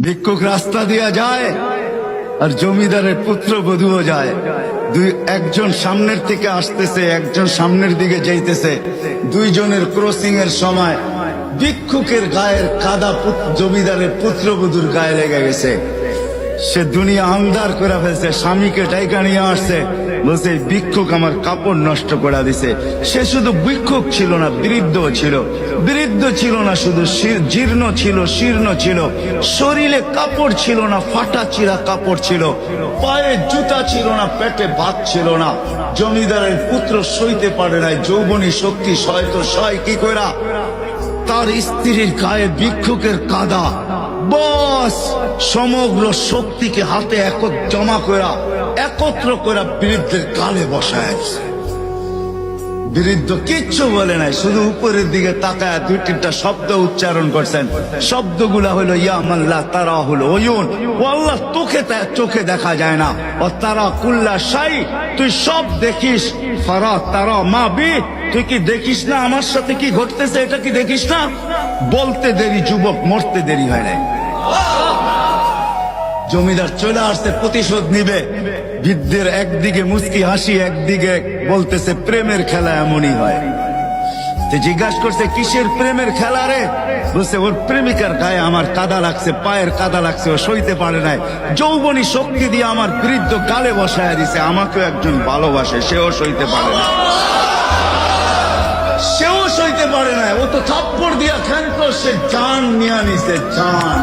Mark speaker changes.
Speaker 1: ভিক্ষুক রাস্তা দিয়া যায় আর জমিদারের পুত্রবধূও যায়। একজন সামনের থেকে আসতেছে, একজন সামনের দিকে যাইতেছে। দুইজনের ক্রসিং এর সময় ভিক্ষুকের গায়ের কাদা জমিদারের পুত্রবধূর গায়ে লেগে গেছে। সে দুনিয়া আন্ধার করে ফেলছে, স্বামীকে ডাইকা নিয়ে আসছে, বলছে ভিক্ষুক আমার কাপড় নষ্ট করে দিছে। সে শুধু ভিক্ষুক ছিল না, বৃদ্ধ ছিল। বৃদ্ধ ছিল না শুধু, জীর্ণ ছিল, শীর্ণ ছিল, শরীরে কাপড় ছিল না, ফাটা চিরা কাপড় ছিল, পায়ে জুতা ছিল না, পেটে ভাত ছিল না। জমিদারের পুত্র সইতে পারে নাই, যৌবনী শক্তি সয় কি কইরা তার স্ত্রীর গায়ে ভিক্ষুকের কাদা, বস সমগ্র শক্তিকে হাতে একত্র করে বৃদ্ধের গালে বসায়। বৃদ্ধ কিচ্ছু বলে নাই, শুধু উপরের দিকে তাকায় দুই তিনটা শব্দ উচ্চারণ করছেন। শব্দগুলা হলো ইয়া মাল্লাহ তারা হলো ওয়ুন, ও আল্লাহ চোখে দেখা যায় না, ও তারা কুল্লা শাই তুই সব দেখিস, ফারা তারা মা বি তুই কি দেখিস না আমার সাথে কি ঘটতেছে, এটা কি দেখিস না? বলতে দেরি যুবক, মরতে দেরি হয় নাই। জমিদার চলে আসছে, প্রতিশোধ নিবে। বৃদ্ধের একদিকে মুস্কি হাসি, একদিকে বলতেছে প্রেমের খেলা এমনই হয়। জিজ্ঞাসা করছে কিসের প্রেমের খেলা রে? বলছে ওর প্রেমিকার গায়ে আমার কাদা লাগছে, পায়ের কাদা লাগছে, ও সইতে পারে নাই, যৌবনী শক্তি দিয়ে আমার বৃদ্ধ গালে বসায় দিছে। আমাকেও একজন ভালোবাসে, সেও সইতে পারে না, সেও সইতে পারে না। ও তো থাপ্পড় দিয়া খ্যান করছে, জান নিয়ে নিছে, জান।